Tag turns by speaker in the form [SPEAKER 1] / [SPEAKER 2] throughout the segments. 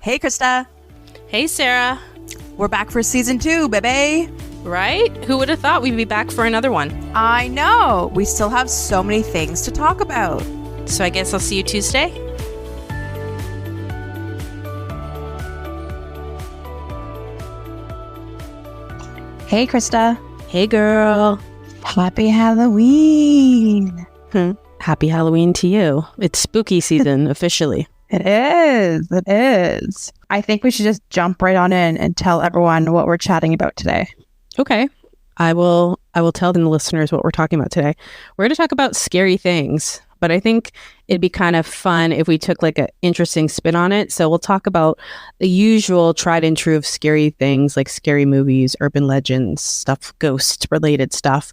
[SPEAKER 1] Hey, Krista.
[SPEAKER 2] Hey, Sarah.
[SPEAKER 1] We're back for season 2, baby.
[SPEAKER 2] Right? Who would have thought we'd be back for another one?
[SPEAKER 1] I know. We still have so many things to talk about.
[SPEAKER 2] So I guess I'll see you Tuesday?
[SPEAKER 1] Hey, Krista.
[SPEAKER 2] Hey, girl.
[SPEAKER 1] Happy Halloween.
[SPEAKER 2] Happy Halloween to you. It's spooky season, officially.
[SPEAKER 1] It is. It is. I think we should just jump right on in and tell everyone what we're chatting about today.
[SPEAKER 2] Okay. I will tell the listeners what we're talking about today. We're going to talk about scary things, but I think it'd be kind of fun if we took like an interesting spin on it. So we'll talk about the usual tried and true of scary things, like scary movies, urban legends, stuff, ghost related stuff,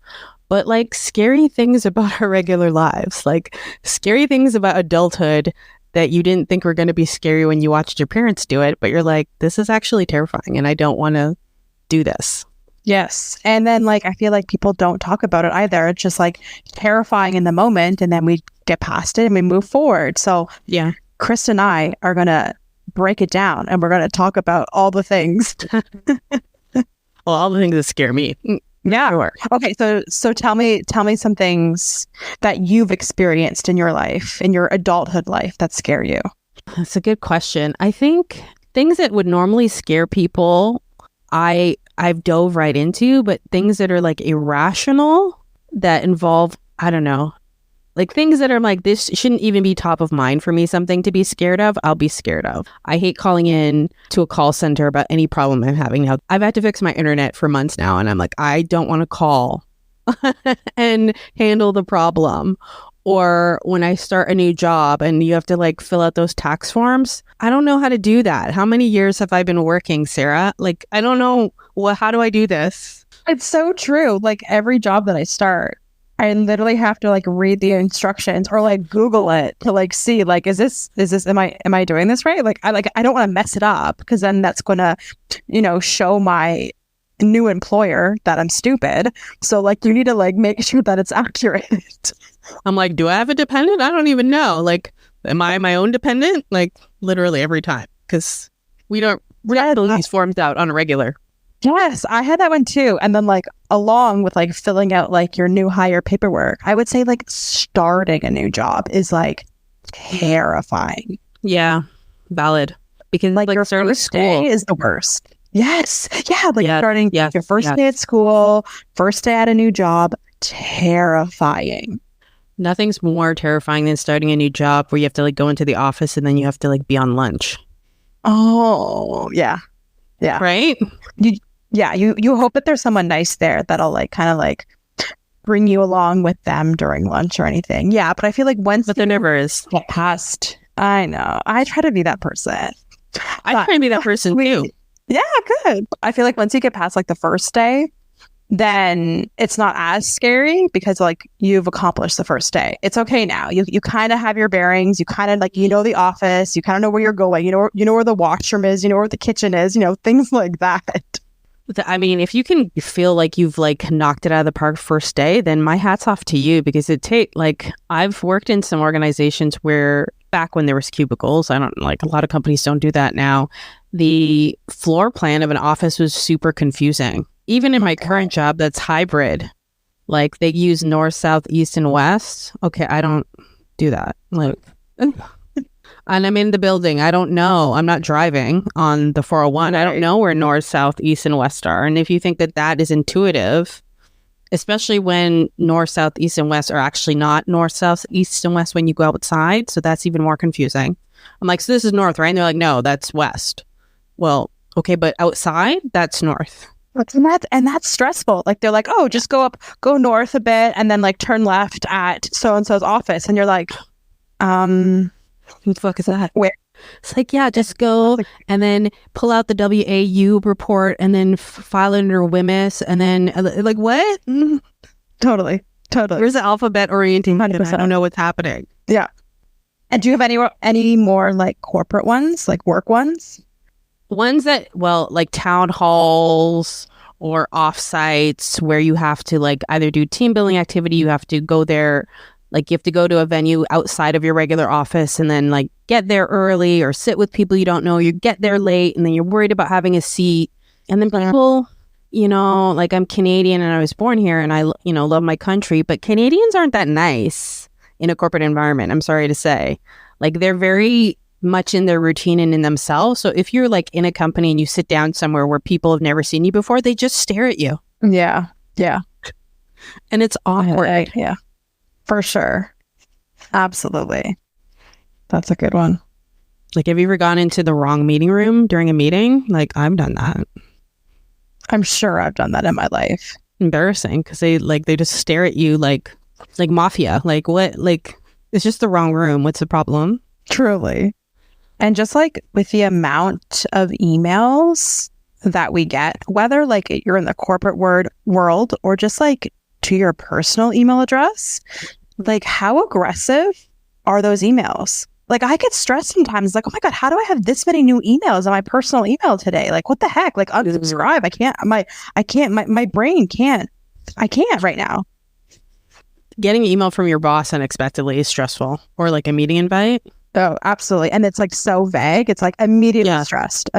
[SPEAKER 2] but like scary things about our regular lives, like scary things about adulthood that you didn't think were going to be scary when you watched your parents do it, but you're like, this is actually terrifying and I don't want to do this.
[SPEAKER 1] Yes. And then like, I feel like people don't talk about it either. It's just like terrifying in the moment and then we get past it and we move forward. So
[SPEAKER 2] Yeah.
[SPEAKER 1] Krista and I are going to break it down and we're going to talk about all the things.
[SPEAKER 2] Well, all the things that scare me.
[SPEAKER 1] Yeah.
[SPEAKER 2] Sure.
[SPEAKER 1] Okay. So tell me some things that you've experienced in your life, in your adulthood life, that scare you.
[SPEAKER 2] That's a good question. I think things that would normally scare people, I've dove right into, but things that are like irrational that involve, I don't know, like things that are like, this shouldn't even be top of mind for me, something to be scared of, I'll be scared of. I hate calling in to a call center about any problem I'm having now. I've had to fix my internet for months now, and I'm like, I don't want to call and handle the problem. Or when I start a new job and you have to like fill out those tax forms, I don't know how to do that. How many years have I been working, Sarah? Like, I don't know. How do I do this?
[SPEAKER 1] It's so true. Like every job that I start, I literally have to like read the instructions or like Google it to like see like, is this, am I doing this right? Like, I don't want to mess it up because then that's going to, show my new employer that I'm stupid. So like, you need to like make sure that it's accurate.
[SPEAKER 2] I'm like, do I have a dependent? I don't even know. Like, am I my own dependent? Like literally every time. Because we're not filling these forms out on a regular.
[SPEAKER 1] Yes, I had that one too. And then like along with like filling out like your new hire paperwork, I would say like starting a new job is like terrifying.
[SPEAKER 2] Yeah, valid. Because
[SPEAKER 1] Like your
[SPEAKER 2] starting
[SPEAKER 1] first
[SPEAKER 2] school
[SPEAKER 1] day is the worst. Yes. Yeah. Like starting
[SPEAKER 2] yes,
[SPEAKER 1] your first day at school, first day at a new job, terrifying.
[SPEAKER 2] Nothing's more terrifying than starting a new job where you have to like go into the office and then you have to like be on lunch.
[SPEAKER 1] Oh, yeah. Yeah.
[SPEAKER 2] Right?
[SPEAKER 1] You hope that there's someone nice there that'll like kind of like bring you along with them during lunch or anything. Yeah, but I feel like once
[SPEAKER 2] But there never is.
[SPEAKER 1] get past, I know. I try to be that person.
[SPEAKER 2] I try to be that person too.
[SPEAKER 1] Yeah, good. I feel like once you get past like the first day, then it's not as scary because like you've accomplished the first day. It's okay now. You kind of have your bearings. You kind of like, the office. You kind of know where you're going. You know where the washroom is. You know where the kitchen is. Things like that.
[SPEAKER 2] I mean, if you can feel like you've like knocked it out of the park first day, then my hat's off to you because I've worked in some organizations where back when there was cubicles, a lot of companies don't do that now. The floor plan of an office was super confusing. Even in my current job that's hybrid, like they use north, south, east, and west. Okay, I don't do that. Like, and I'm in the building. I don't know. I'm not driving on the 401. I don't know where north, south, east, and west are. And if you think that that is intuitive, especially when north, south, east, and west are actually not north, south, east, and west when you go outside. So that's even more confusing. I'm like, so this is north, right? And they're like, no, that's west. Well, okay, but outside, that's north.
[SPEAKER 1] And that's stressful. Like they're like, oh, just go north a bit and then like turn left at so-and-so's office. And you're like,
[SPEAKER 2] who the fuck is that?
[SPEAKER 1] Where?
[SPEAKER 2] It's like, yeah, just go and then pull out the WAU report and then file it under WMIS and then like, what?
[SPEAKER 1] Totally.
[SPEAKER 2] Where's the alphabet orientation?
[SPEAKER 1] 100%.
[SPEAKER 2] I don't know what's happening.
[SPEAKER 1] Yeah. And do you have any more like corporate ones, like work ones?
[SPEAKER 2] Ones that, like town halls or offsites where you have to like either do team building activity, you have to go there Like you have to go to a venue outside of your regular office and then like get there early or sit with people you don't know. You get there late and then you're worried about having a seat. And then people, you know, like I'm Canadian and I was born here and I, you know, love my country, but Canadians aren't that nice in a corporate environment. I'm sorry to say. Like they're very much in their routine and in themselves. So if you're like in a company and you sit down somewhere where people have never seen you before, they just stare at you.
[SPEAKER 1] Yeah.
[SPEAKER 2] And it's awkward.
[SPEAKER 1] Yeah. For sure. Absolutely. That's a good one.
[SPEAKER 2] Like, have you ever gone into the wrong meeting room during a meeting? Like, I've done that.
[SPEAKER 1] I'm sure I've done that in my life.
[SPEAKER 2] Embarrassing because they just stare at you like mafia. Like, what? Like, it's just the wrong room. What's the problem?
[SPEAKER 1] Truly. And just like with the amount of emails that we get, whether like you're in the corporate world or just like to your personal email address, like how aggressive are those emails? Like I get stressed sometimes, like, oh my God, how do I have this many new emails on my personal email today? Like what the heck? Like unsubscribe. My brain can't. I can't right now.
[SPEAKER 2] Getting an email from your boss unexpectedly is stressful. Or like a meeting invite.
[SPEAKER 1] Oh, absolutely. And it's like so vague. It's like immediately stressed,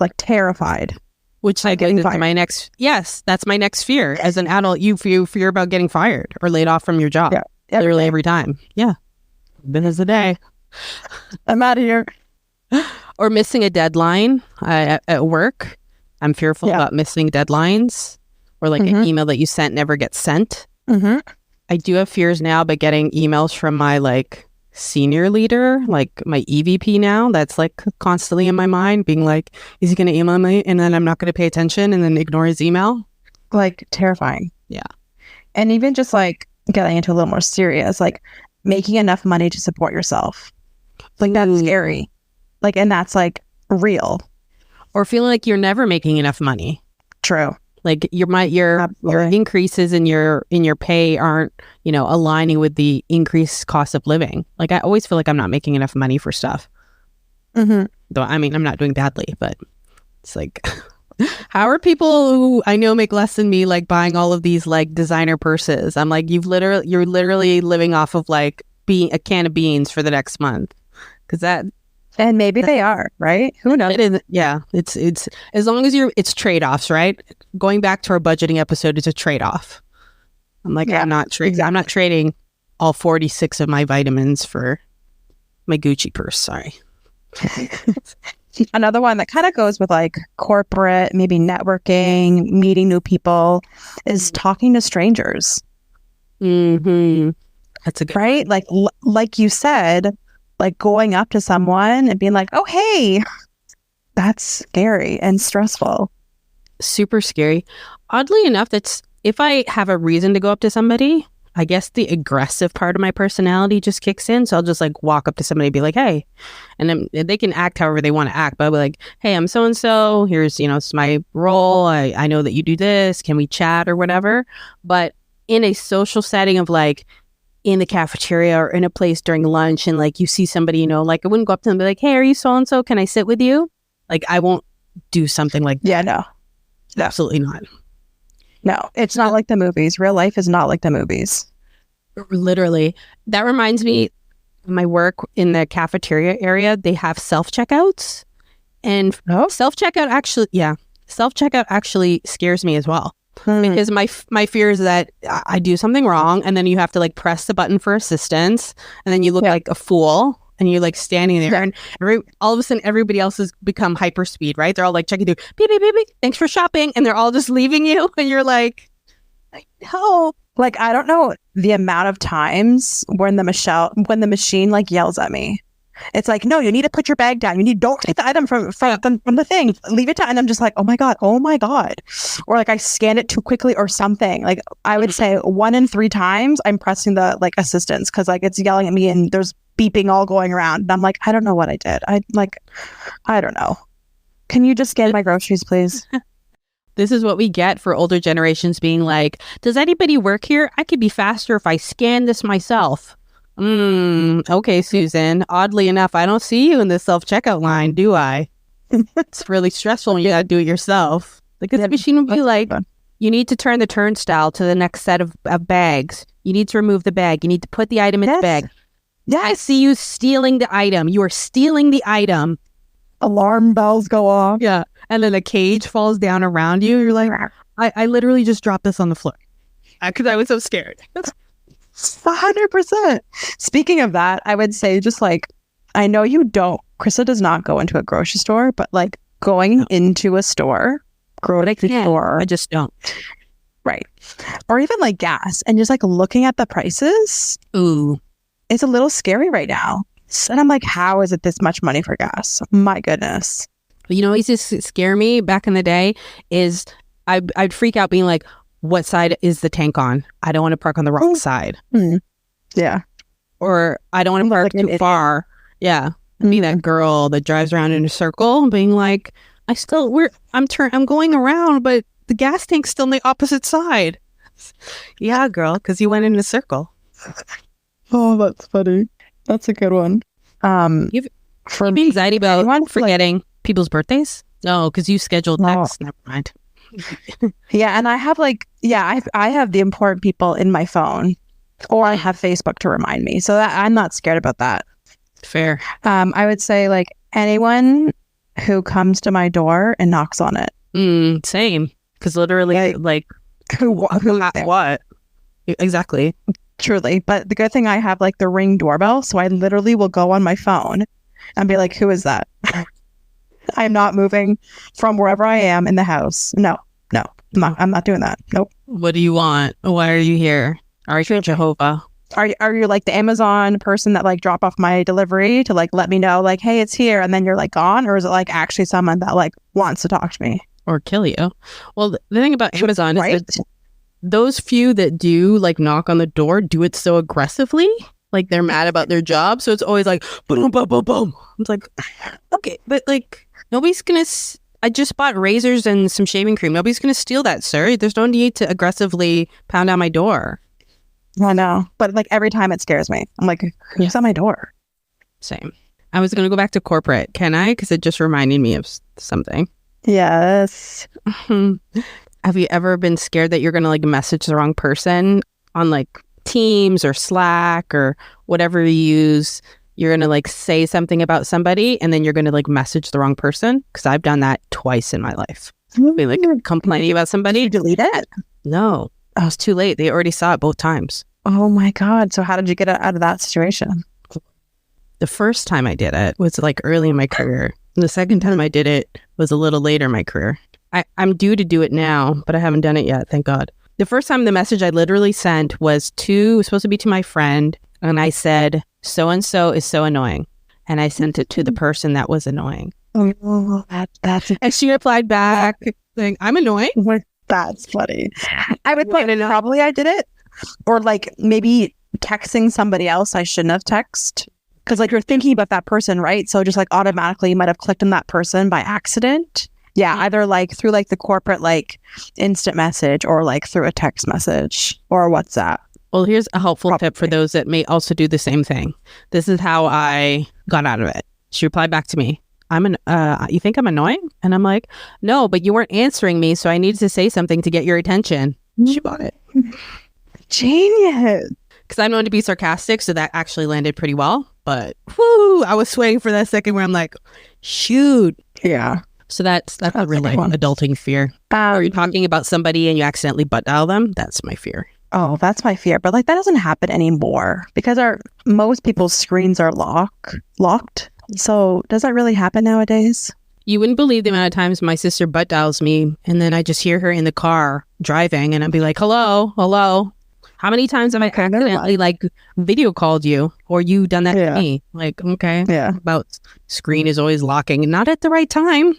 [SPEAKER 1] like terrified.
[SPEAKER 2] Which I get into my next, that's my next fear. As an adult, you fear about getting fired or laid off from your job. Yeah. Literally every time. Yeah. Business a day.
[SPEAKER 1] I'm out of here.
[SPEAKER 2] Or missing a deadline at work. I'm fearful about missing deadlines or like an email that you sent never gets sent. I do have fears now, but getting emails from my like senior leader, like my EVP now, that's like constantly in my mind being like, is he going to email me and then I'm not going to pay attention and then ignore his email?
[SPEAKER 1] Like terrifying.
[SPEAKER 2] Yeah.
[SPEAKER 1] And even just like getting into a little more serious, like making enough money to support yourself. Like that's scary. Like, and that's like real.
[SPEAKER 2] Or feeling like you're never making enough money.
[SPEAKER 1] True.
[SPEAKER 2] Like your increases in your pay aren't, you know, aligning with the increased cost of living. Like I always feel like I'm not making enough money for stuff. Though I mean I'm not doing badly, but it's like how are people who I know make less than me like buying all of these like designer purses? I'm like you're literally living off of like a can of beans for the next month because that.
[SPEAKER 1] And maybe they are, right? Who knows?
[SPEAKER 2] It is, yeah. It's as long as it's trade-offs, right? Going back to our budgeting episode, it's a trade-off. I'm like, I'm not trading all 46 of my vitamins for my Gucci purse. Sorry.
[SPEAKER 1] Another one that kind of goes with like corporate, maybe networking, meeting new people, is talking to strangers.
[SPEAKER 2] That's a good
[SPEAKER 1] right. Like you said. Like going up to someone and being like, oh, hey, that's scary and stressful.
[SPEAKER 2] Super scary. Oddly enough, that's if I have a reason to go up to somebody, I guess the aggressive part of my personality just kicks in. So I'll just like walk up to somebody and be like, hey, and then they can act however they want to act. But I'll be like, hey, I'm so-and-so. Here's, it's my role. I know that you do this. Can we chat or whatever? But in a social setting of like, in the cafeteria or in a place during lunch and like you see somebody, like I wouldn't go up to them and be like, hey, are you so-and-so? Can I sit with you? Like I won't do something like
[SPEAKER 1] that. No.
[SPEAKER 2] Absolutely not.
[SPEAKER 1] No, it's not like the movies. Real life is not like the movies.
[SPEAKER 2] Literally. That reminds me, my work in the cafeteria area, they have self-checkouts and self-checkout actually scares me as well. Because my fear is that I do something wrong and then you have to like press the button for assistance and then you look like a fool and you're like standing there and all of a sudden everybody else has become hyperspeed, right? They're all like checking through, beep, beep, beep, beep, thanks for shopping, and they're all just leaving you and you're like, no.
[SPEAKER 1] Like I don't know the amount of times when the machine like yells at me. It's like, no, you need to put your bag down. Don't take the item from the thing. Leave it down. And I'm just like, oh my God. Or like I scanned it too quickly or something. Like I would say 1 in 3 times I'm pressing the like assistance because like it's yelling at me and there's beeping all going around. And I'm like, I don't know what I did. I don't know. Can you just scan my groceries, please?
[SPEAKER 2] This is what we get for older generations being like, does anybody work here? I could be faster if I scan this myself. Okay, Susan. Oddly enough, I don't see you in the self-checkout line, do I? It's really stressful when you gotta do it yourself. Like, this machine would be like, You need to turn the turnstile to the next set of bags. You need to remove the bag. You need to put the item in the bag.
[SPEAKER 1] Yes.
[SPEAKER 2] I see you stealing the item. You are stealing the item.
[SPEAKER 1] Alarm bells go off.
[SPEAKER 2] Yeah. And then a cage falls down around you. You're like, I literally just dropped this on the floor. Because I was so scared.
[SPEAKER 1] 100%. Speaking of that, I would say just like, I know you don't, Krista does not go into a grocery store, but like going into a store,
[SPEAKER 2] I just don't.
[SPEAKER 1] Right. Or even like gas and just like looking at the prices.
[SPEAKER 2] Ooh.
[SPEAKER 1] It's a little scary right now. And I'm like, how is it this much money for gas? My goodness.
[SPEAKER 2] You know what used to scare me back in the day is I'd freak out being like, what side is the tank on? I don't want to park on the wrong side.
[SPEAKER 1] Yeah.
[SPEAKER 2] Or I don't want to park too far. Yeah. Being that girl that drives around in a circle being like, I'm going around, but the gas tank's still on the opposite side. Yeah, girl, because you went in a circle.
[SPEAKER 1] Oh, that's funny. That's a good one.
[SPEAKER 2] You have anxiety about forgetting people's birthdays? No, because you scheduled next. Never mind.
[SPEAKER 1] Yeah, and I have I have the important people in my phone, or I have Facebook to remind me, so that I'm not scared about that.
[SPEAKER 2] Fair.
[SPEAKER 1] I would say like anyone who comes to my door and knocks on it.
[SPEAKER 2] Same. Because literally, like what? Exactly.
[SPEAKER 1] Truly. But the good thing, I have like the Ring doorbell, so I literally will go on my phone and be like, who is that? I'm not moving from wherever I am in the house. No, I'm not doing that. Nope.
[SPEAKER 2] What do you want? Why are you here? Are you Jehovah?
[SPEAKER 1] Are you like the Amazon person that like drop off my delivery to like let me know like, hey, it's here, and then you're like gone? Or is it like actually someone that like wants to talk to me?
[SPEAKER 2] Or kill you? Well, the thing about Amazon is that those few that do like knock on the door do it so aggressively. Like they're mad about their job. So it's always like, boom, boom, boom, boom. It's like, okay, but like nobody's going to... I just bought razors and some shaving cream. Nobody's going to steal that, sir. There's no need to aggressively pound on my door.
[SPEAKER 1] I know. But like every time it scares me. I'm like, who's at my door?
[SPEAKER 2] Same. I was going to go back to corporate. Can I? Because it just reminded me of something.
[SPEAKER 1] Yes.
[SPEAKER 2] Have you ever been scared that you're going to like message the wrong person on like Teams or Slack or whatever you use? You're going to like say something about somebody and then you're going to like message the wrong person? Because I've done that twice in my life. Be like complaining about somebody.
[SPEAKER 1] Did you delete it?
[SPEAKER 2] No, I was too late. They already saw it both times.
[SPEAKER 1] Oh my God. So how did you get out of that situation?
[SPEAKER 2] The first time I did it was like early in my career. And the second time I did it was a little later in my career. I'm due to do it now, but I haven't done it yet. Thank God. The first time the message I literally sent was supposed to be to my friend. And I said, so-and-so is so annoying. And I sent it to the person that was annoying.
[SPEAKER 1] Oh, that's...
[SPEAKER 2] And she replied back saying, I'm annoying.
[SPEAKER 1] That's funny. I would think probably I did it. Or like maybe texting somebody else I shouldn't have texted. Because like you're thinking about that person, right? So just like automatically you might have clicked on that person by accident. Yeah, either like through like the corporate like instant message or like through a text message or WhatsApp.
[SPEAKER 2] Well, here's a helpful tip for those that may also do the same thing. This is how I got out of it. She replied back to me, you think I'm annoying? And I'm like, no, but you weren't answering me, so I needed to say something to get your attention. She bought it.
[SPEAKER 1] Genius.
[SPEAKER 2] Because I'm known to be sarcastic, so that actually landed pretty well. But whoo, I was swaying for that second where I'm like, shoot.
[SPEAKER 1] Yeah.
[SPEAKER 2] So that's a really adulting fear. Are you talking about somebody and you accidentally butt dial them? That's my fear.
[SPEAKER 1] Oh, that's my fear. But like that doesn't happen anymore because most people's screens are locked. So does that really happen nowadays?
[SPEAKER 2] You wouldn't believe the amount of times my sister butt dials me and then I just hear her in the car driving and I'd be like, hello. How many times have I accidentally like video called you or you done that to me? Like, okay.
[SPEAKER 1] Yeah.
[SPEAKER 2] About screen is always locking, not at the right time.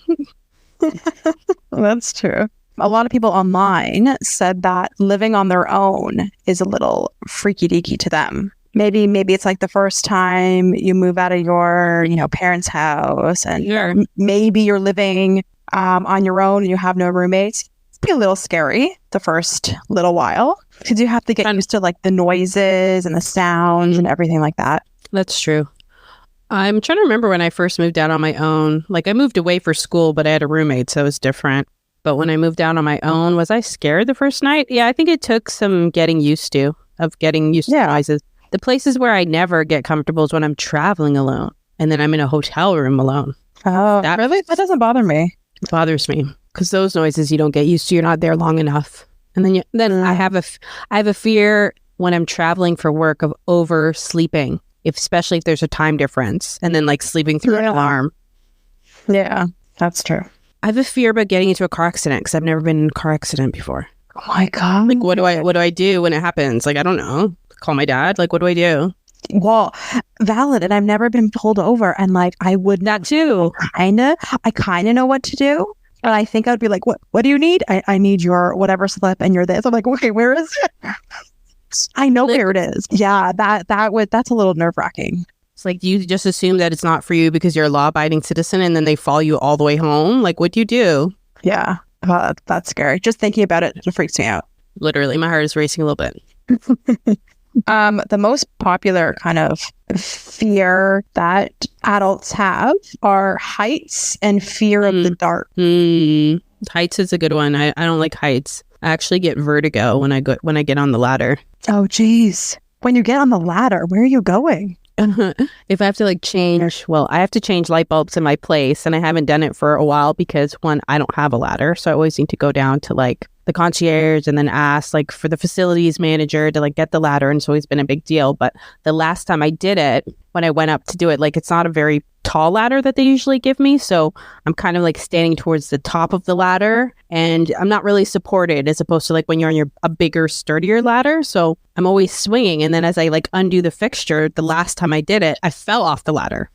[SPEAKER 1] That's true. A lot of people online said that living on their own is a little freaky deaky to them. Maybe it's like the first time you move out of your, parents' house and maybe you're living on your own and you have no roommates. It's be a little scary the first little while because you have to get used to like the noises and the sounds and everything like that.
[SPEAKER 2] That's true. I'm trying to remember when I first moved out on my own. Like I moved away for school, but I had a roommate, so it was different. But when I moved out on my own, was I scared the first night? Yeah, I think it took some getting used to noises. The places where I never get comfortable is when I'm traveling alone and then I'm in a hotel room alone.
[SPEAKER 1] Oh, really? That doesn't bother me.
[SPEAKER 2] It bothers me because those noises you don't get used to. You're not there long enough. And then I have a fear when I'm traveling for work of oversleeping, especially if there's a time difference, and then like sleeping through an alarm.
[SPEAKER 1] Yeah, that's true.
[SPEAKER 2] I have a fear about getting into a car accident because I've never been in a car accident before.
[SPEAKER 1] Oh my God.
[SPEAKER 2] Like, what do I do when it happens? Like, I don't know. Call my dad? Like, what do I do?
[SPEAKER 1] Well, valid. And I've never been pulled over. And like, I would not too. I kind of know what to do. And I think I'd be like, what do you need? I need your whatever slip and you're this. I'm like, okay, where is it? I know where it is. Yeah, that's a little nerve wracking.
[SPEAKER 2] It's like, you just assume that it's not for you because you're a law-abiding citizen and then they follow you all the way home. Like, what do you do?
[SPEAKER 1] Yeah, that's scary. Just thinking about it freaks me out.
[SPEAKER 2] Literally, my heart is racing a little bit.
[SPEAKER 1] The most popular kind of fear that adults have are heights and fear of the dark.
[SPEAKER 2] Heights is a good one. I don't like heights. I actually get vertigo when I get on the ladder.
[SPEAKER 1] Oh, geez. When you get on the ladder, where are you going?
[SPEAKER 2] If I have to I have to change light bulbs in my place, and I haven't done it for a while because one, I don't have a ladder, so I always need to go down to like the concierge and then ask like for the facilities manager to like get the ladder, and it's always been a big deal. But the last time I did it, when I went up to do it, like it's not a very tall ladder that they usually give me, so I'm kind of like standing towards the top of the ladder and I'm not really supported as opposed to like when you're on a bigger, sturdier ladder. So I'm always swinging, and then as I like undo the fixture, the last time I did it, I fell off the ladder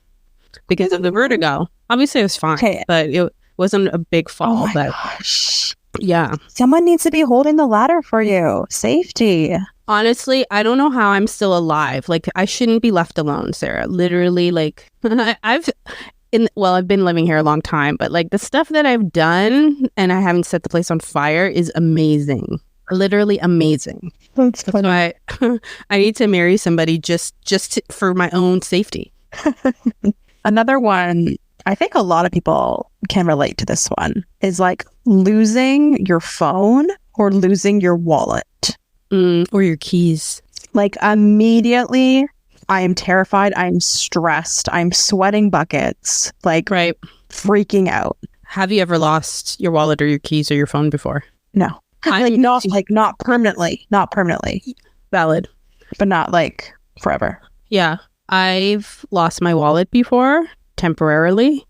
[SPEAKER 2] because of the vertigo. Obviously it was fine, but it wasn't a big fall.
[SPEAKER 1] Oh my gosh.
[SPEAKER 2] Yeah.
[SPEAKER 1] Someone needs to be holding the ladder for you. Safety.
[SPEAKER 2] Honestly, I don't know how I'm still alive. Like, I shouldn't be left alone, Sarah. Literally, like, I've been living here a long time, but like the stuff that I've done and I haven't set the place on fire is amazing. Literally amazing.
[SPEAKER 1] That's funny.
[SPEAKER 2] So I need to marry somebody just for my own safety.
[SPEAKER 1] Another one, I think a lot of people can relate to this one, is like losing your phone or losing your wallet.
[SPEAKER 2] Or your keys.
[SPEAKER 1] Like immediately, I am terrified. I'm stressed. I'm sweating buckets. Like freaking out.
[SPEAKER 2] Have you ever lost your wallet or your keys or your phone before?
[SPEAKER 1] No. Not permanently. Not permanently.
[SPEAKER 2] Valid.
[SPEAKER 1] But not like forever.
[SPEAKER 2] Yeah. I've lost my wallet before, temporarily.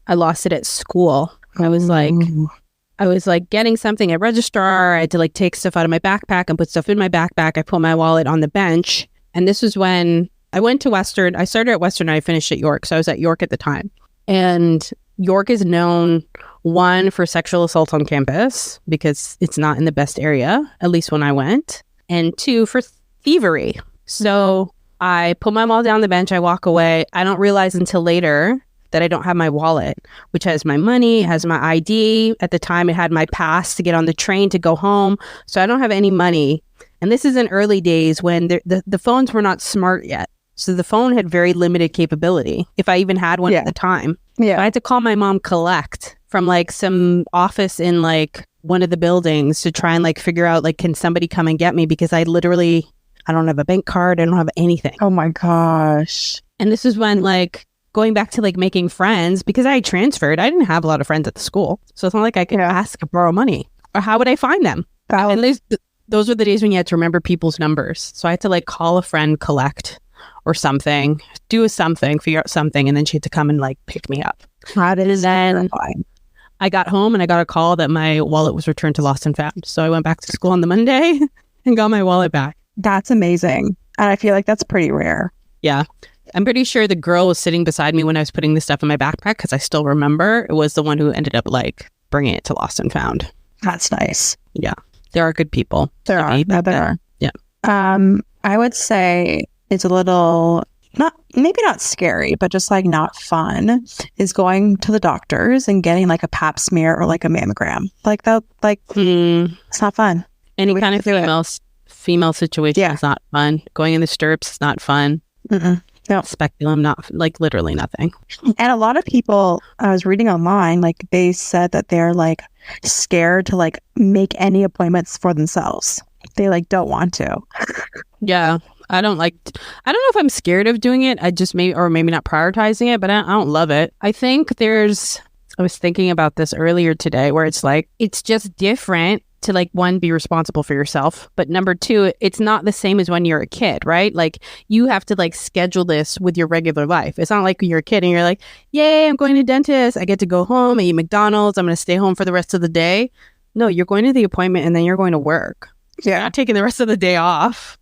[SPEAKER 2] I lost it at school. I was like getting something at registrar. I had to like take stuff out of my backpack and put stuff in my backpack. I put my wallet on the bench. And this was when I went to Western. I started at Western and I finished at York. So I was at York at the time. And York is known, one, for sexual assault on campus because it's not in the best area, at least when I went. And two, for thievery. So I put my wallet down the bench. I walk away. I don't realize until later that I don't have my wallet, which has my money, has my ID. At the time, it had my pass to get on the train to go home. So I don't have any money. And this is in early days when the phones were not smart yet. So the phone had very limited capability, if I even had one at the time. Yeah, I had to call my mom collect from like some office in like one of the buildings to try and like figure out like, can somebody come and get me? Because I don't have a bank card. I don't have anything.
[SPEAKER 1] Oh my gosh.
[SPEAKER 2] And this is when like going back to like making friends, because I transferred, I didn't have a lot of friends at the school. So it's not like I could ask or borrow money. Or how would I find them? And those were the days when you had to remember people's numbers. So I had to like call a friend, collect or something, figure out something. And then she had to come and like pick me up. Then I got home and I got a call that my wallet was returned to lost and found. So I went back to school on the Monday and got my wallet back.
[SPEAKER 1] That's amazing. And I feel like that's pretty rare.
[SPEAKER 2] Yeah. I'm pretty sure the girl was sitting beside me when I was putting the stuff in my backpack because I still remember it was the one who ended up like bringing it to lost and found.
[SPEAKER 1] That's nice.
[SPEAKER 2] Yeah. There are good people.
[SPEAKER 1] There are.
[SPEAKER 2] Yeah.
[SPEAKER 1] I would say it's a little maybe not scary, but just like not fun is going to the doctors and getting like a pap smear or like a mammogram. Like that, like it's not fun.
[SPEAKER 2] Any kind of female situation is not fun. Going in the stirrups is not fun.
[SPEAKER 1] No.
[SPEAKER 2] Speculum, not like literally nothing.
[SPEAKER 1] And a lot of people I was reading online, like they said that they're like scared to like make any appointments for themselves. They like don't want to.
[SPEAKER 2] Yeah. I don't know if I'm scared of doing it. I just maybe not prioritizing it, but I don't love it. I think I was thinking about this earlier today where it's like, it's just different to like, one, be responsible for yourself. But number two, it's not the same as when you're a kid, right? Like you have to like schedule this with your regular life. It's not like when you're a kid and you're like, yay, I'm going to the dentist. I get to go home, I eat McDonald's. I'm going to stay home for the rest of the day. No, you're going to the appointment and then you're going to work.
[SPEAKER 1] Yeah.
[SPEAKER 2] You're not taking the rest of the day off.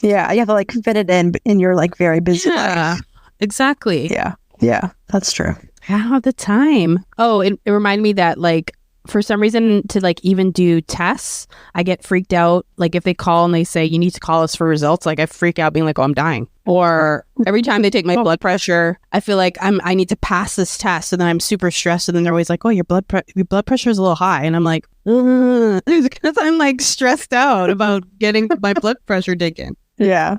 [SPEAKER 1] Yeah. You have to like fit it in your like very busy life.
[SPEAKER 2] Exactly.
[SPEAKER 1] Yeah. Yeah. That's true.
[SPEAKER 2] I don't have the time. Oh, it reminded me that like for some reason to like even do tests, I get freaked out. Like if they call and they say, you need to call us for results, like I freak out being like, oh, I'm dying. Or every time they take my blood pressure, I feel like I need to pass this test. And then I'm super stressed. And then they're always like, oh, your blood pressure is a little high. And I'm like, because I'm like stressed out about getting my blood pressure taken.
[SPEAKER 1] Yeah.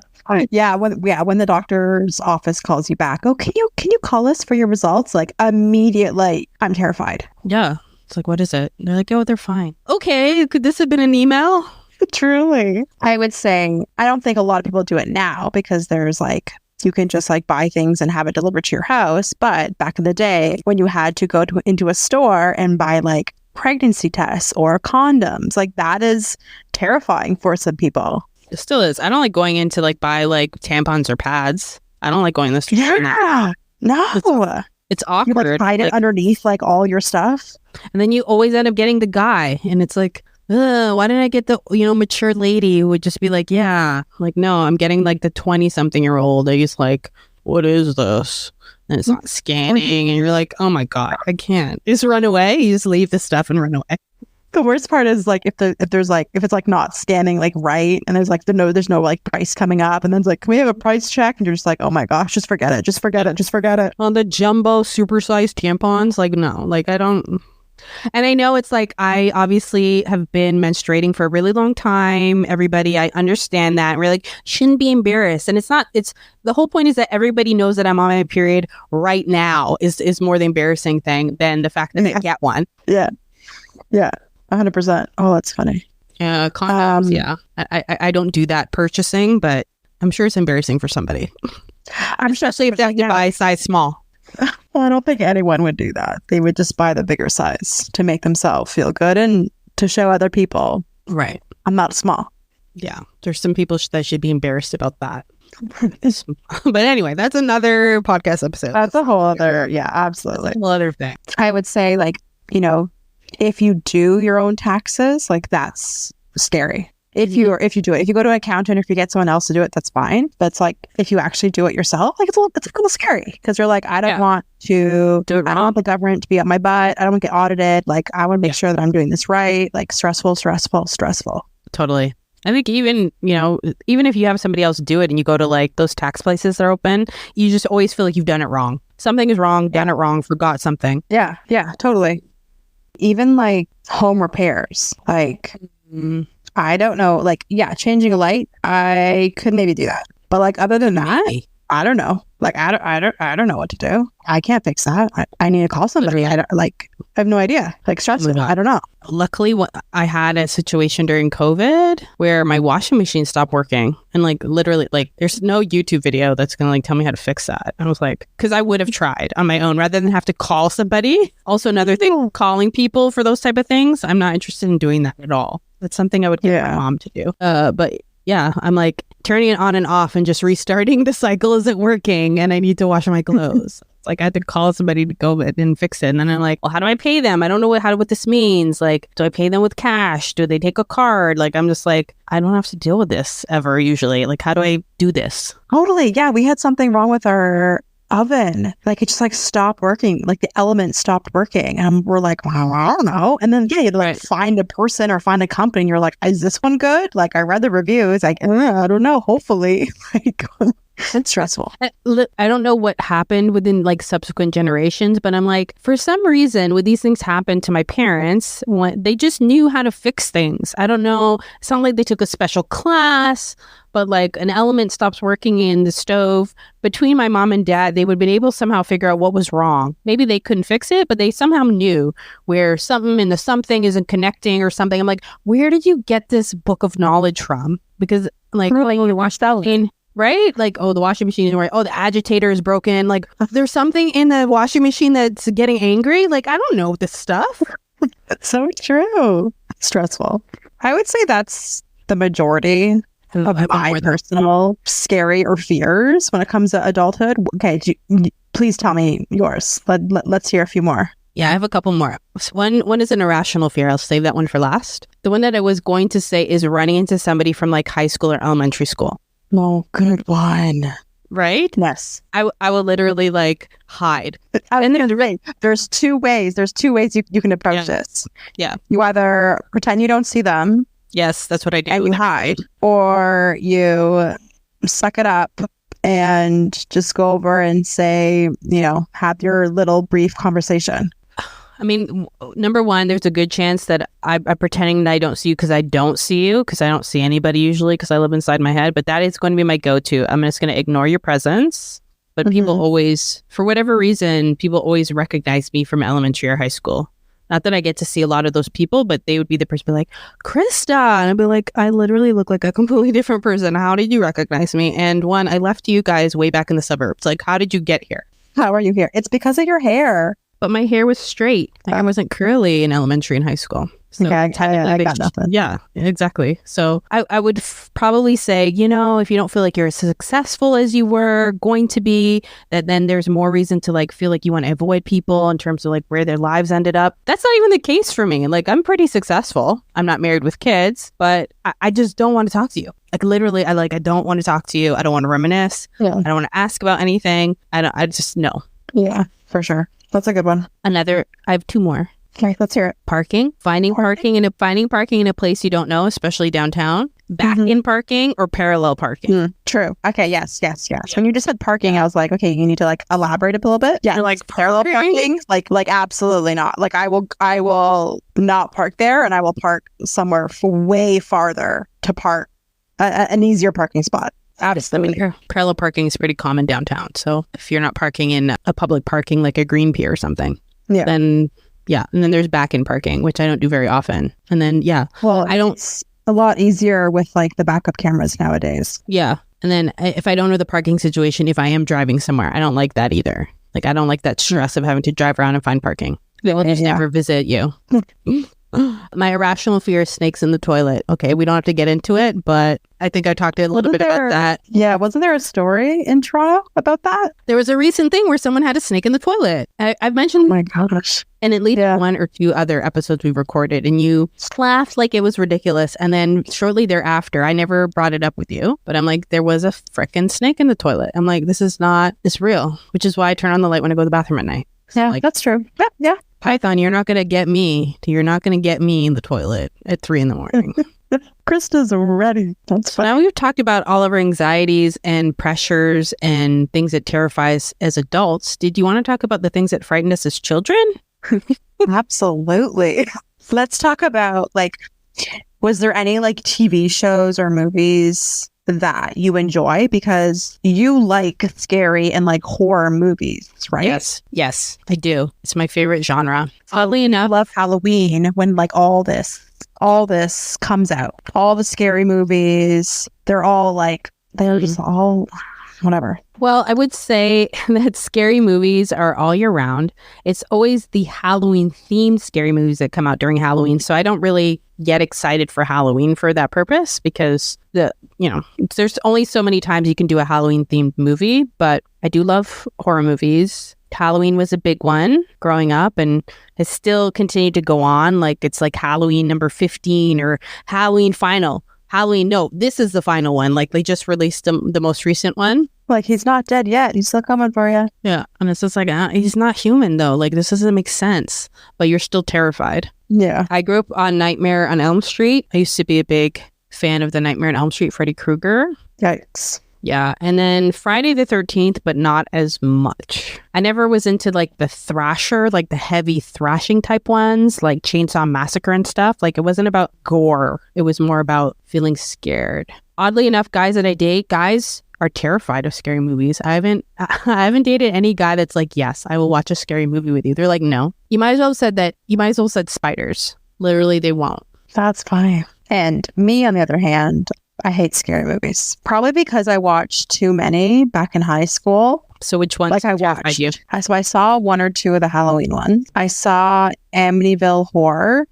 [SPEAKER 1] Yeah, when the doctor's office calls you back, oh, can you call us for your results? Like immediately, I'm terrified.
[SPEAKER 2] Yeah. It's like, what is it? And they're like, oh, they're fine. Okay, could this have been an email?
[SPEAKER 1] Truly. I would say, I don't think a lot of people do it now because there's like, you can just like buy things and have it delivered to your house. But back in the day, when you had to go into a store and buy like pregnancy tests or condoms, like that is terrifying for some people.
[SPEAKER 2] It still is. I don't like going in to like buy like tampons or pads. I don't like going this.
[SPEAKER 1] Yeah. No.
[SPEAKER 2] It's awkward.
[SPEAKER 1] You like hide it underneath like all your stuff.
[SPEAKER 2] And then you always end up getting the guy. And it's like, why didn't I get the, mature lady who would just be like, yeah. Like, no, I'm getting like the 20-something-year-old. He's like, what is this? And it's not scanning. And you're like, oh my God, I can't. You just run away. You just leave the stuff and run away.
[SPEAKER 1] The worst part is like if it's like not scanning like right and there's no like price coming up and then it's like, can we have a price check? And you're just like, oh my gosh, just forget it.
[SPEAKER 2] On the jumbo supersized tampons, like no, like I don't. And I know it's like I obviously have been menstruating for a really long time. Everybody, I understand that. We're like, shouldn't be embarrassed. And it's not, it's the whole point is that everybody knows that I'm on my period right now is more the embarrassing thing than the fact that I get one.
[SPEAKER 1] Yeah. Yeah. 100%. Oh, that's funny.
[SPEAKER 2] Yeah, condoms. Yeah, I don't do that purchasing, but I'm sure it's embarrassing for somebody. Especially if they have to buy size small.
[SPEAKER 1] Well, I don't think anyone would do that. They would just buy the bigger size to make themselves feel good and to show other people,
[SPEAKER 2] right?
[SPEAKER 1] I'm not small.
[SPEAKER 2] Yeah, there's some people that should be embarrassed about that. But anyway, that's another podcast episode.
[SPEAKER 1] That's a whole other, yeah, absolutely.
[SPEAKER 2] That's a whole other thing.
[SPEAKER 1] I would say, like, if you do your own taxes, like that's scary. If you do it, if you go to an accountant, if you get someone else to do it, that's fine. But it's like if you actually do it yourself, like it's a little scary because you're like, I don't want to do it. I don't want the government to be up my butt. I don't want to get audited. Like I want to make sure that I'm doing this right. Like stressful.
[SPEAKER 2] Totally. I think even if you have somebody else do it and you go to like those tax places that are open, you just always feel like you've done it wrong. Something is wrong, done it wrong, forgot something.
[SPEAKER 1] Yeah, totally. Even like home repairs, like I don't know, like changing a light, I could maybe do that, but like other than that, I don't know. Like I don't know what to do. I can't fix that. I need to call somebody. I have no idea. Like stressful. I don't know.
[SPEAKER 2] Luckily, I had a situation during COVID where my washing machine stopped working, and like literally, like there's no YouTube video that's gonna like tell me how to fix that. And I was like, because I would have tried on my own rather than have to call somebody. Also, another thing, calling people for those type of things, I'm not interested in doing that at all. That's something I would get my mom to do. But yeah, I'm like turning it on and off and just restarting the cycle isn't working, and I need to wash my clothes. It's like I had to call somebody to go and fix it. And then I'm like, well, how do I pay them? I don't know what this means. Like, do I pay them with cash? Do they take a card? Like, I'm just like, I don't have to deal with this ever usually. Like, how do I do this?
[SPEAKER 1] Totally. Yeah, we had something wrong with our oven. Like it just like stopped working. Like the element stopped working. And we're like, well, I don't know. And then you'd like find a person or find a company and you're like, is this one good? Like I read the reviews. Like, I don't know. Hopefully. Like It's stressful.
[SPEAKER 2] I don't know what happened within like subsequent generations, but I'm like, for some reason, when these things happened to my parents, they just knew how to fix things. I don't know. It's not like they took a special class, but like an element stops working in the stove. Between my mom and dad, they would have been able to somehow figure out what was wrong. Maybe they couldn't fix it, but they somehow knew where something in the something isn't connecting or something. I'm like, where did you get this book of knowledge from? Because like,
[SPEAKER 1] Really, when we watched that one.
[SPEAKER 2] right? Like, oh, the washing machine is right. Oh, the agitator is broken. Like, there's something in the washing machine that's getting angry. Like, I don't know this stuff.
[SPEAKER 1] That's so true. Stressful. I would say that's the majority of my personal scary or fears when it comes to adulthood. Okay, please tell me yours. Let's hear a few more.
[SPEAKER 2] Yeah, I have a couple more. One is an irrational fear. I'll save that one for last. The one that I was going to say is running into somebody from like high school or elementary school.
[SPEAKER 1] Oh, good one.
[SPEAKER 2] Right?
[SPEAKER 1] Yes.
[SPEAKER 2] I will literally like hide.
[SPEAKER 1] And there's two ways. There's two ways you can approach this.
[SPEAKER 2] Yeah.
[SPEAKER 1] You either pretend you don't see them.
[SPEAKER 2] Yes, that's what I do.
[SPEAKER 1] And you hide. Or you suck it up and just go over and say, have your little brief conversation.
[SPEAKER 2] I mean, number one, there's a good chance that I'm pretending that I don't see you because I don't see you, because I don't see anybody usually because I live inside my head. But that is going to be my go-to. I'm just going to ignore your presence. But people always, for whatever reason, people always recognize me from elementary or high school. Not that I get to see a lot of those people, but they would be the person be like, Krista. And I'd be like, I literally look like a completely different person. How did you recognize me? And one, I left you guys way back in the suburbs. Like, how did you get here?
[SPEAKER 1] How are you here? It's because of your hair.
[SPEAKER 2] But my hair was straight. I wasn't curly in elementary and high school. So
[SPEAKER 1] okay, I got nothing.
[SPEAKER 2] Yeah, exactly. So I would probably say, if you don't feel like you're as successful as you were going to be, that then there's more reason to like feel like you want to avoid people in terms of like where their lives ended up. That's not even the case for me. Like, I'm pretty successful. I'm not married with kids, but I just don't want to talk to you. Like, literally, I don't want to talk to you. I don't want to reminisce. Yeah. I don't want to ask about anything. I just no.
[SPEAKER 1] Yeah, for sure. That's a good one.
[SPEAKER 2] I have two more.
[SPEAKER 1] Okay, let's hear it.
[SPEAKER 2] Finding parking in a place you don't know, especially downtown. Back in parking or parallel parking.
[SPEAKER 1] True. Okay. Yes. When you just said parking, I was like, okay, you need to like elaborate a little bit. Yeah. You're like parallel parking. Like absolutely not. Like I will not park there, and I will park somewhere way farther to park an easier parking spot. Absolutely.
[SPEAKER 2] I mean, parallel parking is pretty common downtown. So if you're not parking in a public parking like a green pier or something, then yeah. And then there's back in parking, which I don't do very often. And then,
[SPEAKER 1] well, it's a lot easier with like the backup cameras nowadays.
[SPEAKER 2] Yeah. And then if I don't know the parking situation, if I am driving somewhere, I don't like that either. Like, I don't like that stress of having to drive around and find parking. They will just never visit you. My irrational fear is snakes in the toilet. Okay, we don't have to get into it, but I think I talked a little bit about that.
[SPEAKER 1] Yeah, wasn't there a story in Toronto about that?
[SPEAKER 2] There was a recent thing where someone had a snake in the toilet. I've mentioned,
[SPEAKER 1] oh my gosh,
[SPEAKER 2] in at least one or two other episodes we've recorded, and you laughed like it was ridiculous. And then shortly thereafter, I never brought it up with you, but I'm like, there was a frickin' snake in the toilet. I'm like, this is real, which is why I turn on the light when I go to the bathroom at night.
[SPEAKER 1] Yeah, like, that's true. Yeah.
[SPEAKER 2] Python, you're not going to get me in the toilet at 3 a.m.
[SPEAKER 1] Krista's ready. That's fine.
[SPEAKER 2] Now we've talked about all of our anxieties and pressures and things that terrify us as adults. Did you want to talk about the things that frightened us as children?
[SPEAKER 1] Absolutely. Let's talk about was there any TV shows or movies that you enjoy, because you like scary and horror movies, right?
[SPEAKER 2] Yes, I do. It's my favorite genre. Oddly enough,
[SPEAKER 1] I love Halloween when all this comes out. All the scary movies, they're all they're just all whatever.
[SPEAKER 2] Well, I would say that scary movies are all year round. It's always the Halloween themed scary movies that come out during Halloween. So I don't really get excited for Halloween for that purpose, because there's only so many times you can do a Halloween themed movie, but I do love horror movies. Halloween was a big one growing up and has still continued to go on. It's like Halloween number 15 or Halloween final. Halloween, no, this is the final one. They just released the most recent one.
[SPEAKER 1] He's not dead yet. He's still coming for you.
[SPEAKER 2] Yeah. And it's just he's not human though. This doesn't make sense, but you're still terrified.
[SPEAKER 1] Yeah.
[SPEAKER 2] I grew up on Nightmare on Elm Street. I used to be a big fan of the Nightmare on Elm Street, Freddy Krueger.
[SPEAKER 1] Yikes.
[SPEAKER 2] Yeah. And then Friday the 13th, but not as much. I never was into like the thrasher, like the heavy thrashing type ones, like Chainsaw Massacre and stuff. Like it wasn't about gore. It was more about feeling scared. Oddly enough, guys that I date, guys are terrified of scary movies. I haven't dated any guy that's like, yes, I will watch a scary movie with you. They're like, no. You might as well have said spiders. Literally, they won't.
[SPEAKER 1] That's funny. And me, on the other hand, I hate scary movies. Probably because I watched too many back in high school.
[SPEAKER 2] So which ones
[SPEAKER 1] Like I watched. So I saw 1 or 2 of the Halloween ones. I saw Amityville Horror.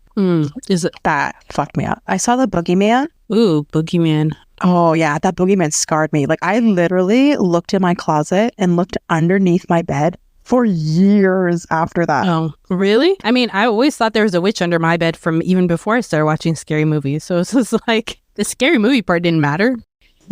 [SPEAKER 2] Is it
[SPEAKER 1] that fucked me up? I saw the Boogeyman.
[SPEAKER 2] Ooh, Boogeyman.
[SPEAKER 1] Oh yeah, that Boogeyman scarred me. Like I literally looked in my closet and looked underneath my bed for years after that.
[SPEAKER 2] Oh, really? I mean, I always thought there was a witch under my bed from even before I started watching scary movies. So it's just like the scary movie part didn't matter.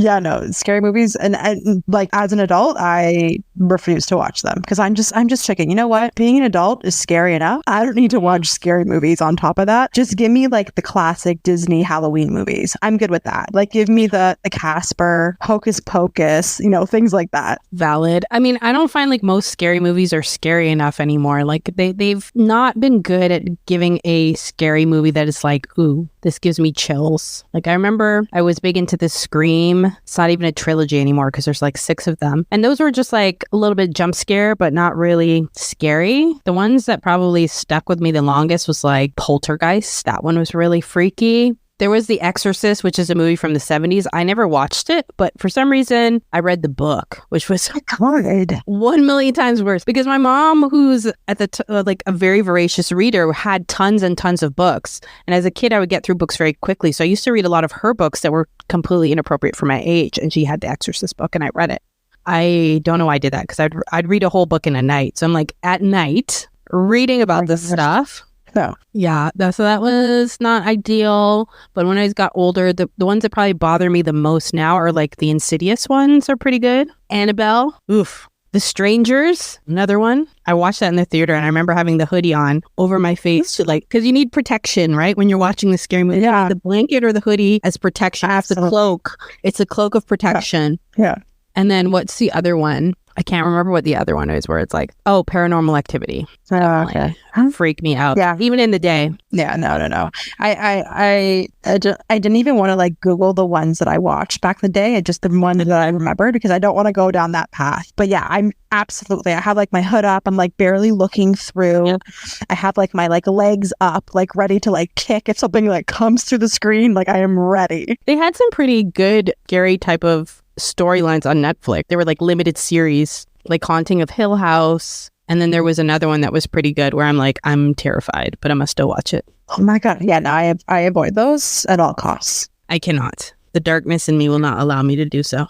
[SPEAKER 1] Yeah, no, scary movies, and like as an adult, I refuse to watch them because I'm just checking. You know what? Being an adult is scary enough. I don't need to watch scary movies on top of that. Just give me like the classic Disney Halloween movies. I'm good with that. Like give me the Casper, Hocus Pocus, things like that.
[SPEAKER 2] Valid. I mean, I don't find like most scary movies are scary enough anymore. Like they've not been good at giving a scary movie that is like, ooh, this gives me chills. Like I remember I was big into the Scream. It's not even a trilogy anymore because there's like 6 of them. And those were just like a little bit jump scare, but not really scary. The ones that probably stuck with me the longest was like Poltergeist. That one was really freaky. There was The Exorcist, which is a movie from the 70s. I never watched it, but for some reason, I read the book, which was 1 million times worse. Because my mom, who's at the like a very voracious reader, had tons and tons of books. And as a kid, I would get through books very quickly. So I used to read a lot of her books that were completely inappropriate for my age. And she had The Exorcist book, and I read it. I don't know why I did that, because I'd read a whole book in a night. So I'm like, at night, reading about this stuff.
[SPEAKER 1] No.
[SPEAKER 2] Yeah, so that was not ideal. But when I got older, the ones that probably bother me the most now are like the Insidious ones are pretty good. Annabelle, oof. The Strangers, another one. I watched that in the theater, and I remember having the hoodie on over my face to because you need protection, right? When you're watching the scary movie,
[SPEAKER 1] yeah.
[SPEAKER 2] The blanket or the hoodie as protection. Absolutely. It's a cloak. It's a cloak of protection.
[SPEAKER 1] Yeah.
[SPEAKER 2] And then what's the other one? I can't remember what the other one is, where it's like, oh, Paranormal Activity.
[SPEAKER 1] Oh, okay.
[SPEAKER 2] Freak me out.
[SPEAKER 1] Yeah.
[SPEAKER 2] Even in the day.
[SPEAKER 1] Yeah, no. I didn't even want to like Google the ones that I watched back in the day. Just the one that I remembered, because I don't want to go down that path. But yeah, I have like my hood up. I'm like barely looking through. Yep. I have like my like legs up, like ready to like kick if something like comes through the screen. Like I am ready.
[SPEAKER 2] They had some pretty good scary type of storylines on Netflix. They were like limited series, like Haunting of Hill House. And then there was another one that was pretty good where I'm like, I'm terrified, but I must still watch it.
[SPEAKER 1] Oh my God. Yeah, no, I avoid those at all costs.
[SPEAKER 2] I cannot. The darkness in me will not allow me to do so.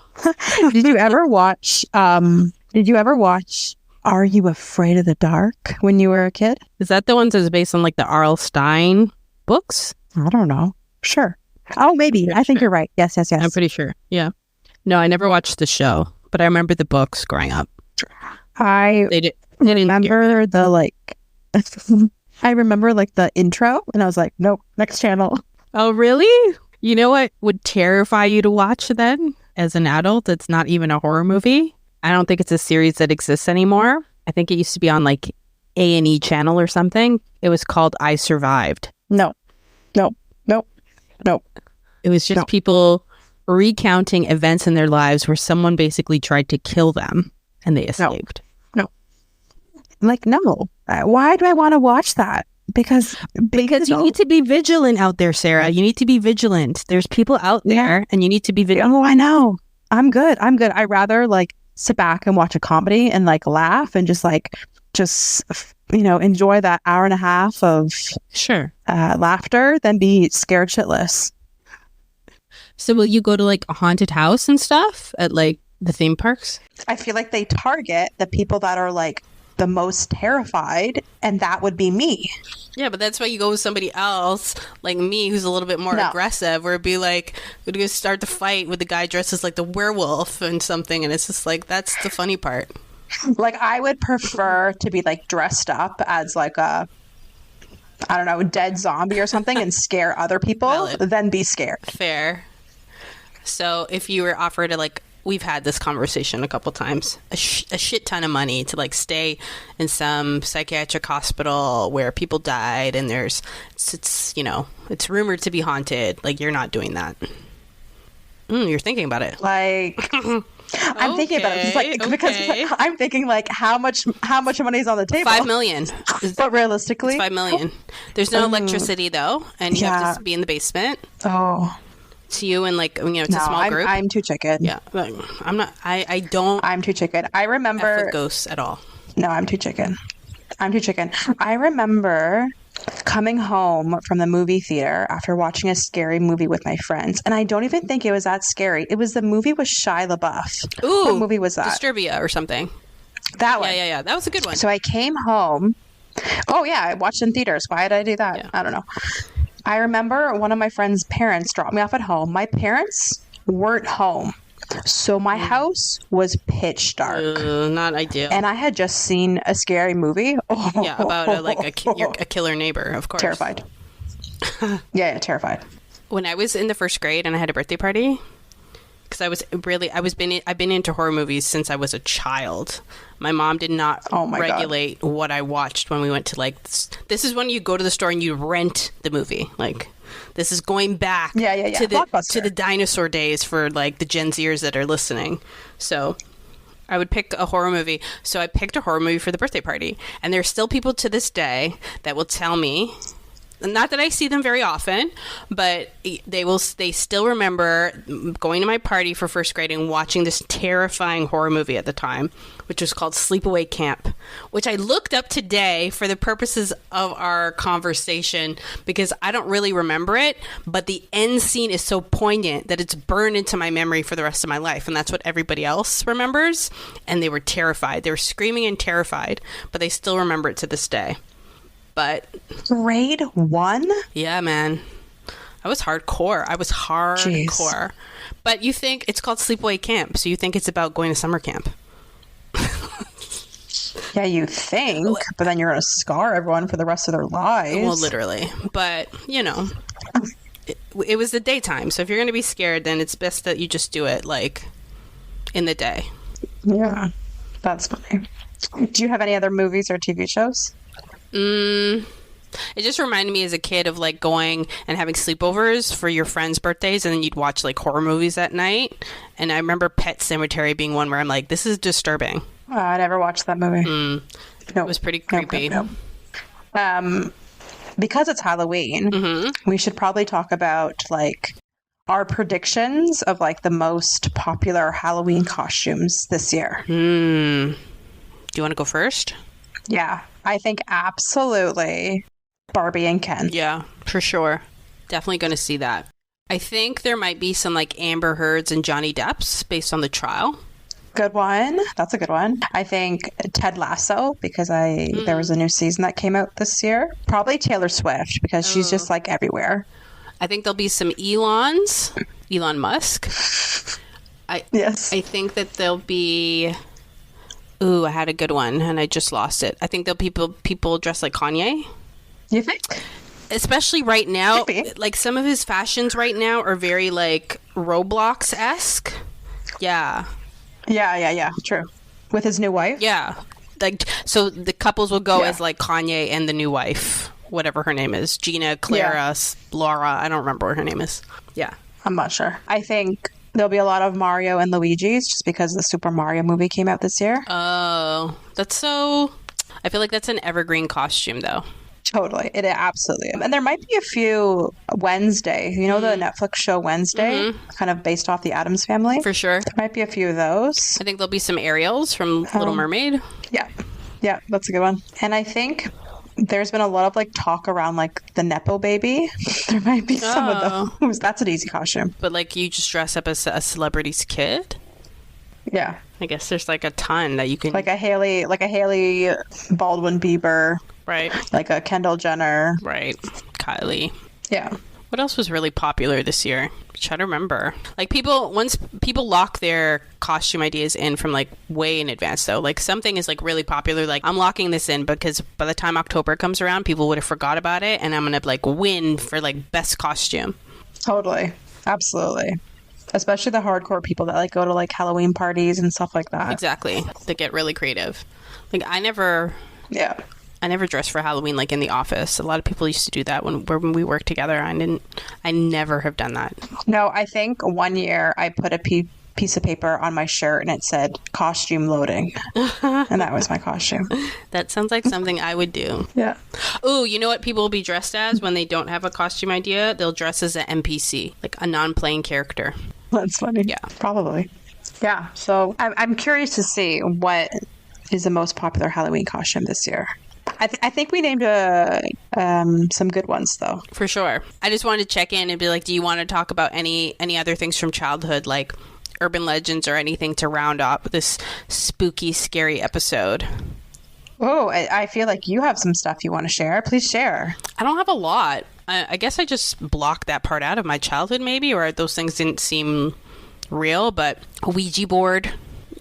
[SPEAKER 1] Did you ever watch Are You Afraid of the Dark when you were a kid?
[SPEAKER 2] Is that the ones that's based on like the R.L. Stein books?
[SPEAKER 1] I don't know. Sure. Oh, maybe. I think you're right. Yes.
[SPEAKER 2] I'm pretty sure. Yeah. No, I never watched the show, but I remember the books growing up.
[SPEAKER 1] I remember the intro, and I was like, nope, next channel.
[SPEAKER 2] Oh, really? You know what would terrify you to watch then as an adult? It's not even a horror movie. I don't think it's a series that exists anymore. I think it used to be on like A&E channel or something. It was called I Survived.
[SPEAKER 1] No.
[SPEAKER 2] It was just people recounting events in their lives where someone basically tried to kill them and they escaped.
[SPEAKER 1] No. Like, no. Why do I want to watch that? Because
[SPEAKER 2] you need to be vigilant out there, Sarah. You need to be vigilant. There's people out there and you need to be vigilant.
[SPEAKER 1] Oh, I know. I'm good. I'd rather like sit back and watch a comedy and like laugh and just enjoy that hour and a half of laughter than be scared shitless.
[SPEAKER 2] So will you go to like a haunted house and stuff at like the theme parks?
[SPEAKER 1] I feel like they target the people that are like the most terrified, and that would be me.
[SPEAKER 2] Yeah, but that's why you go with somebody else like me who's a little bit more aggressive, where it'd be like we'd go start the fight with the guy dressed as like the werewolf and something, and it's just like that's the funny part.
[SPEAKER 1] Like I would prefer to be like dressed up as like a dead zombie or something and scare other people than be scared.
[SPEAKER 2] Fair. So if you were offered we've had this conversation a couple times. A shit ton of money to like stay in some psychiatric hospital where people died, and it's you know, it's rumored to be haunted. Like, you're not doing that. You're thinking about it.
[SPEAKER 1] Like, I'm thinking about it because I'm thinking like how much money is on the table?
[SPEAKER 2] $5 million.
[SPEAKER 1] But realistically,
[SPEAKER 2] it's $5 million. There's no electricity though, and you have to be in the basement.
[SPEAKER 1] Oh,
[SPEAKER 2] it's you and like, you know, it's a small group.
[SPEAKER 1] I'm too chicken.
[SPEAKER 2] Yeah, I'm not. I don't.
[SPEAKER 1] I'm too chicken. I remember
[SPEAKER 2] F with ghosts at all.
[SPEAKER 1] No, I'm too chicken. I remember coming home from the movie theater after watching a scary movie with my friends, and I don't even think it was that scary. It was the movie with Shia LaBeouf.
[SPEAKER 2] Ooh,
[SPEAKER 1] what movie was that?
[SPEAKER 2] Disturbia or something.
[SPEAKER 1] That one.
[SPEAKER 2] Yeah. That was a good one.
[SPEAKER 1] So I came home. Oh yeah, I watched in theaters. Why did I do that? Yeah. I don't know. I remember one of my friend's parents dropped me off at home. My parents weren't home. So my house was pitch dark.
[SPEAKER 2] Not ideal.
[SPEAKER 1] And I had just seen a scary movie.
[SPEAKER 2] Yeah, about a killer neighbor, of course.
[SPEAKER 1] Terrified. yeah, terrified.
[SPEAKER 2] When I was in the first grade and I had a birthday party, because I've been into horror movies since I was a child. My mom did not regulate what I watched when we went to like this is when you go to the store and you rent the movie. Like, this is going back to the dinosaur days for like the Gen Zers that are listening. So I would pick a horror movie. So I picked a horror movie for the birthday party, and there's still people to this day that will tell me, not that I see them very often, but they still remember going to my party for first grade and watching this terrifying horror movie at the time, which was called Sleepaway Camp, which I looked up today for the purposes of our conversation because I don't really remember it, but the end scene is so poignant that it's burned into my memory for the rest of my life, and that's what everybody else remembers. And they were terrified. They were screaming and terrified, but they still remember it to this day. But
[SPEAKER 1] grade 1?
[SPEAKER 2] Yeah, man. I was hardcore. Jeez. But you think it's called Sleepaway Camp, so you think it's about going to summer camp.
[SPEAKER 1] Yeah, you think, but then you're going to scar everyone for the rest of their lives.
[SPEAKER 2] Well, literally. But, you know, it was the daytime, so if you're going to be scared, then it's best that you just do it, like, in the day.
[SPEAKER 1] Yeah, that's funny. Do you have any other movies or TV shows?
[SPEAKER 2] It just reminded me as a kid of like going and having sleepovers for your friends' birthdays, and then you'd watch like horror movies at night. And I remember Pet Sematary being one where I'm like, this is disturbing.
[SPEAKER 1] I never watched that movie.
[SPEAKER 2] Nope. It was pretty creepy.
[SPEAKER 1] Nope. Because it's Halloween, we should probably talk about like our predictions of like the most popular Halloween costumes this year.
[SPEAKER 2] Do you want to go first?
[SPEAKER 1] Yeah, I think absolutely Barbie and Ken.
[SPEAKER 2] Yeah, for sure. Definitely going to see that. I think there might be some like Amber Heards and Johnny Depp's based on the trial.
[SPEAKER 1] Good one. That's a good one. I think Ted Lasso, because there was a new season that came out this year. Probably Taylor Swift, because she's just like everywhere.
[SPEAKER 2] I think there'll be some Elon Musk.
[SPEAKER 1] Yes.
[SPEAKER 2] I think that there'll be... Ooh, I had a good one, and I just lost it. I think there'll be people dressed like Kanye.
[SPEAKER 1] You think?
[SPEAKER 2] Especially right now, like some of his fashions right now are very like Roblox-esque. Yeah.
[SPEAKER 1] Yeah. True. With his new wife?
[SPEAKER 2] Yeah. Like, so the couples will go as like Kanye and the new wife, whatever her name is. Gina, Clara, Laura. I don't remember what her name is. Yeah.
[SPEAKER 1] I'm not sure. I think there'll be a lot of Mario and Luigi's just because the Super Mario movie came out this year.
[SPEAKER 2] Oh, that's so... I feel like that's an evergreen costume, though.
[SPEAKER 1] Totally. It absolutely is. And there might be a few Wednesday. You know the Netflix show Wednesday? Kind of based off the Addams Family?
[SPEAKER 2] For sure.
[SPEAKER 1] There might be a few of those.
[SPEAKER 2] I think there'll be some Ariels from Little Mermaid.
[SPEAKER 1] Yeah, that's a good one. And I think there's been a lot of like talk around like the Nepo baby. There might be some of those. That's an easy costume.
[SPEAKER 2] But like you just dress up as a celebrity's kid?
[SPEAKER 1] Yeah.
[SPEAKER 2] I guess there's like a ton that you can...
[SPEAKER 1] Like a Haley Baldwin Bieber.
[SPEAKER 2] Right.
[SPEAKER 1] Like a Kendall Jenner.
[SPEAKER 2] Right. Kylie.
[SPEAKER 1] Yeah.
[SPEAKER 2] What else was really popular this year? Try to remember. Like once people lock their costume ideas in from like way in advance though. Like something is like really popular. Like I'm locking this in because by the time October comes around, people would have forgot about it and I'm going to like win for like best costume.
[SPEAKER 1] Totally. Absolutely. Especially the hardcore people that like go to like Halloween parties and stuff like that.
[SPEAKER 2] Exactly. They get really creative. Like I never dressed for Halloween like in the office. A lot of people used to do that when we worked together. I never have done that.
[SPEAKER 1] No, I think one year I put a piece of paper on my shirt and it said costume loading. And that was my costume.
[SPEAKER 2] That sounds like something I would do.
[SPEAKER 1] Yeah.
[SPEAKER 2] Oh, you know what people will be dressed as when they don't have a costume idea? They'll dress as an NPC, like a non-playing character.
[SPEAKER 1] That's funny.
[SPEAKER 2] Yeah.
[SPEAKER 1] Probably. Yeah. So I'm curious to see what is the most popular Halloween costume this year. I think we named some good ones, though.
[SPEAKER 2] For sure. I just wanted to check in and be like, do you want to talk about any other things from childhood, like urban legends or anything to round up this spooky, scary episode?
[SPEAKER 1] Oh, I feel like you have some stuff you want to share. Please share.
[SPEAKER 2] I don't have a lot. I guess I just blocked that part out of my childhood, maybe, or those things didn't seem real, but a Ouija board,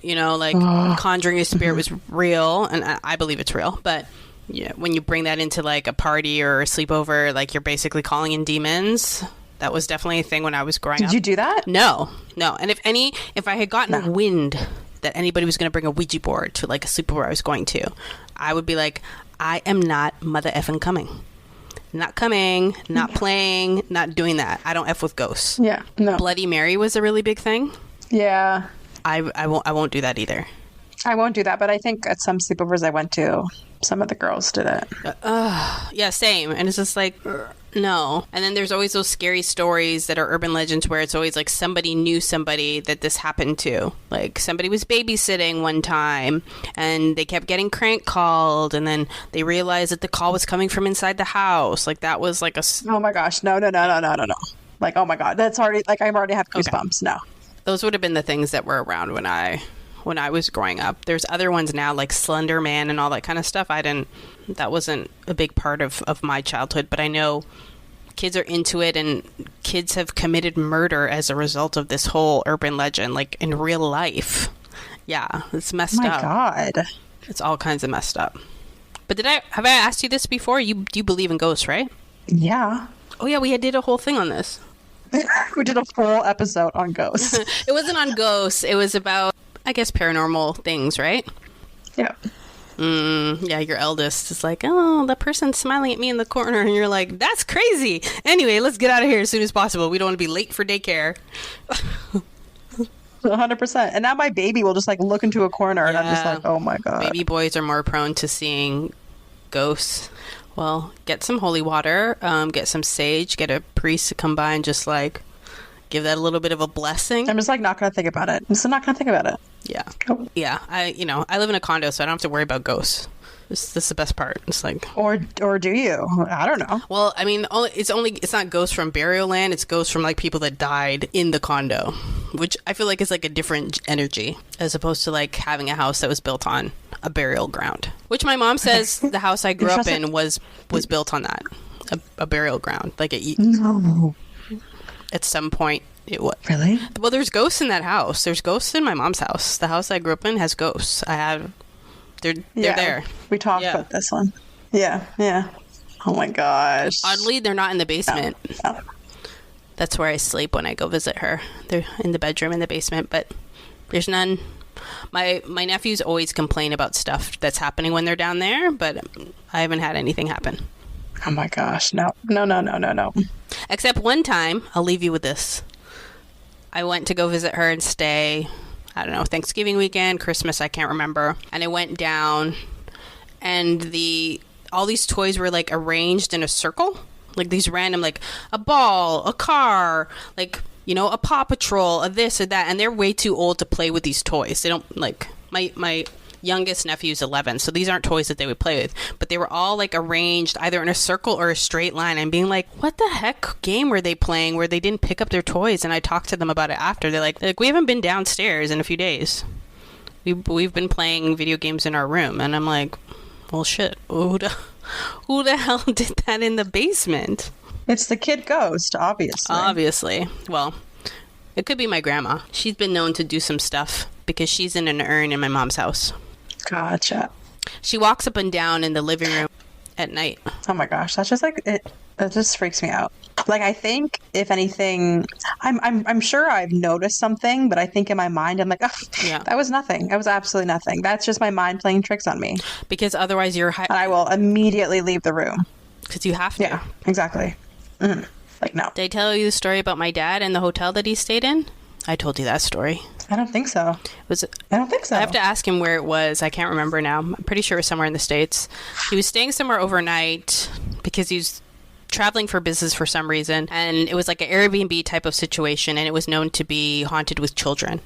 [SPEAKER 2] you know, like conjuring a spirit was real, and I believe it's real, but yeah, when you bring that into like a party or a sleepover, like you're basically calling in demons. That was definitely a thing when I was growing up.
[SPEAKER 1] Did you do that?
[SPEAKER 2] No. And if I had gotten wind that anybody was going to bring a Ouija board to like a sleepover I was going to, I would be like, I am not mother effing coming. Not coming, not playing, not doing that. I don't F with ghosts.
[SPEAKER 1] Yeah, no.
[SPEAKER 2] Bloody Mary was a really big thing.
[SPEAKER 1] Yeah.
[SPEAKER 2] I won't do that either.
[SPEAKER 1] I won't do that, but I think at some sleepovers I went to, some of the girls did it.
[SPEAKER 2] Yeah, same. And it's just like, no. And then there's always those scary stories that are urban legends where it's always like somebody knew somebody that this happened to. Like somebody was babysitting one time and they kept getting crank called, and then they realized that the call was coming from inside the house. Like that was like a...
[SPEAKER 1] Oh my gosh. No. Like, oh my God. That's already, like, I already have goosebumps. Okay. No.
[SPEAKER 2] Those would have been the things that were around when I was growing up. There's other ones now like Slender Man and all that kind of stuff. That wasn't a big part of my childhood, but I know kids are into it, and kids have committed murder as a result of this whole urban legend, like in real life. Yeah, it's messed up.
[SPEAKER 1] My God.
[SPEAKER 2] It's all kinds of messed up. But have I asked you this before? You believe in ghosts, right?
[SPEAKER 1] Yeah.
[SPEAKER 2] Oh yeah, we did a whole thing on this.
[SPEAKER 1] We did a full episode on ghosts.
[SPEAKER 2] It wasn't on ghosts. It was about, I guess, paranormal things, right?
[SPEAKER 1] Yeah.
[SPEAKER 2] Yeah, your eldest is like, oh, that person's smiling at me in the corner, and you're like, that's crazy. Anyway, let's get out of here as soon as possible. We don't want to be late for daycare.
[SPEAKER 1] 100%. And now my baby will just like look into a corner, and I'm just like, oh my God.
[SPEAKER 2] Baby boys are more prone to seeing ghosts. Well, get some holy water, get some sage, get a priest to come by and just like give that a little bit of a blessing.
[SPEAKER 1] I'm just like not going to think about it. I'm just not going to think about it.
[SPEAKER 2] Yeah. Oh. Yeah. I live in a condo, so I don't have to worry about ghosts. This is the best part. It's like,
[SPEAKER 1] or do you? I don't know.
[SPEAKER 2] Well, I mean, it's not ghosts from burial land. It's ghosts from like people that died in the condo, which I feel like is like a different energy as opposed to like having a house that was built on a burial ground. Which my mom says the house I grew up in was built on that, a burial ground. Like
[SPEAKER 1] no.
[SPEAKER 2] At some point. It was.
[SPEAKER 1] Really?
[SPEAKER 2] Well, there's ghosts in that house. There's ghosts in my mom's house. The house I grew up in has ghosts. They're there.
[SPEAKER 1] We talked about this one. Yeah. Oh my gosh.
[SPEAKER 2] Oddly, they're not in the basement.
[SPEAKER 1] Oh.
[SPEAKER 2] That's where I sleep when I go visit her. They're in the bedroom in the basement, but there's none. My nephews always complain about stuff that's happening when they're down there, but I haven't had anything happen.
[SPEAKER 1] Oh my gosh. No.
[SPEAKER 2] Except one time, I'll leave you with this. I went to go visit her and stay, I don't know, Thanksgiving weekend, Christmas, I can't remember. And I went down, and all these toys were like arranged in a circle. Like these random, like a ball, a car, like, you know, a Paw Patrol, a this or that. And they're way too old to play with these toys. They don't, like, my youngest nephew's 11, so these aren't toys that they would play with, but they were all like arranged either in a circle or a straight line. I'm being like, what the heck game were they playing where they didn't pick up their toys? And I talked to them about it after. They're like we haven't been downstairs in a few days. We've been playing video games in our room. And I'm like, well, shit, who the hell did that in the basement?
[SPEAKER 1] It's the kid ghost, obviously.
[SPEAKER 2] Well, it could be my grandma. She's been known to do some stuff because she's in an urn in my mom's house.
[SPEAKER 1] Gotcha.
[SPEAKER 2] She walks up and down in the living room at night.
[SPEAKER 1] Oh my gosh, that's just like it. That just freaks me out. Like, I think if anything, I'm sure I've noticed something, but I think in my mind I'm like, oh,
[SPEAKER 2] Yeah.
[SPEAKER 1] that was nothing. That was absolutely nothing. That's just my mind playing tricks on me.
[SPEAKER 2] Because otherwise you're
[SPEAKER 1] And I will immediately leave the room.
[SPEAKER 2] because you have to.
[SPEAKER 1] Yeah, exactly. Like, no.
[SPEAKER 2] Did I tell you the story about my dad and the hotel that he stayed in? I told you that story.
[SPEAKER 1] I don't think so.
[SPEAKER 2] I
[SPEAKER 1] don't think so.
[SPEAKER 2] I have to ask him where it was. I can't remember now. I'm pretty sure it was somewhere in the States. He was staying somewhere overnight because he's traveling for business for some reason, and it was like an Airbnb type of situation, and it was known to be haunted with children.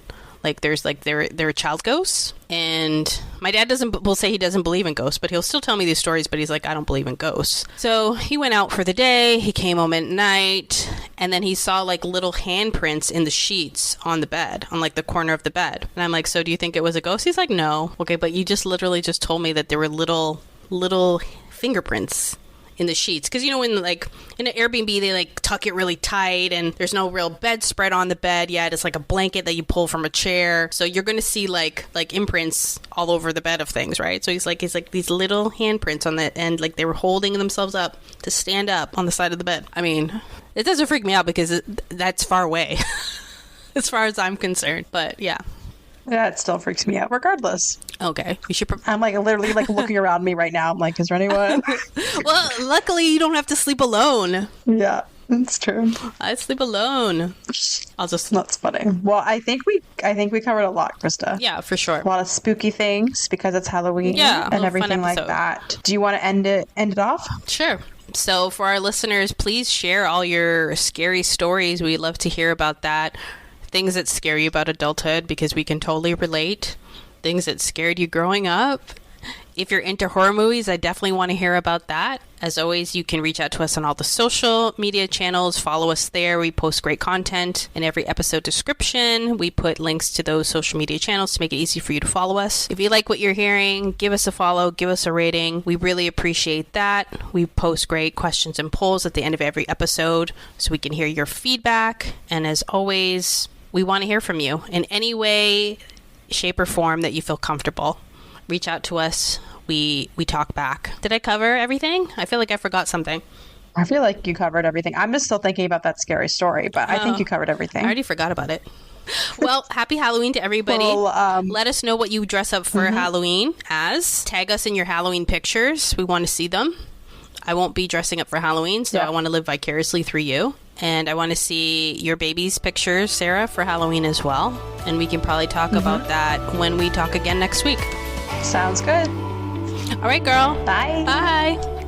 [SPEAKER 2] Like there's like there are child ghosts, and my dad will say he doesn't believe in ghosts, but he'll still tell me these stories, but he's like, I don't believe in ghosts. So he went out for the day, he came home at night, and then he saw like little handprints in the sheets on the bed, on like the corner of the bed. And I'm like, so do you think it was a ghost? He's like, no. Okay, but you just literally just told me that there were little fingerprints in the sheets, because you know, when like in an Airbnb they like tuck it really tight and there's no real bedspread on the bed yet. It's like a blanket that you pull from a chair, so you're gonna see like imprints all over the bed of things, right? So he's like these little handprints on the end, like they were holding themselves up to stand up on the side of the bed. I mean, it doesn't freak me out because that's far away as far as I'm concerned, but yeah.
[SPEAKER 1] Yeah, it still freaks me out regardless.
[SPEAKER 2] Okay, you should.
[SPEAKER 1] I'm like literally like looking around me right now. I'm like, is there anyone?
[SPEAKER 2] Well, luckily you don't have to sleep alone.
[SPEAKER 1] Yeah, it's true.
[SPEAKER 2] I sleep alone. I'll just.
[SPEAKER 1] That's funny. Well, I think we covered a lot, Krista.
[SPEAKER 2] Yeah, for sure.
[SPEAKER 1] A lot of spooky things because it's Halloween.
[SPEAKER 2] Yeah,
[SPEAKER 1] and everything like that. Do you want to end it off?
[SPEAKER 2] Sure. So for our listeners, please share all your scary stories. We'd love to hear about that. Things that scare you about adulthood, because we can totally relate. Things that scared you growing up. If you're into horror movies, I definitely want to hear about that. As always, you can reach out to us on all the social media channels. Follow us there. We post great content in every episode description. We put links to those social media channels to make it easy for you to follow us. If you like what you're hearing, give us a follow, give us a rating. We really appreciate that. We post great questions and polls at the end of every episode so we can hear your feedback. And as always, we want to hear from you in any way, shape, or form that you feel comfortable. Reach out to us. We talk back. Did I cover everything? I feel like I forgot something.
[SPEAKER 1] I feel like you covered everything. I'm just still thinking about that scary story, but I think you covered everything.
[SPEAKER 2] I already forgot about it. Well, happy Halloween to everybody.
[SPEAKER 1] Well,
[SPEAKER 2] let us know what you dress up for Halloween as. Tag us in your Halloween pictures. We want to see them. I won't be dressing up for Halloween, so I want to live vicariously through you. And I want to see your baby's pictures, Sarah, for Halloween as well. And we can probably talk about that when we talk again next week.
[SPEAKER 1] Sounds good.
[SPEAKER 2] All right, girl.
[SPEAKER 1] Bye.
[SPEAKER 2] Bye.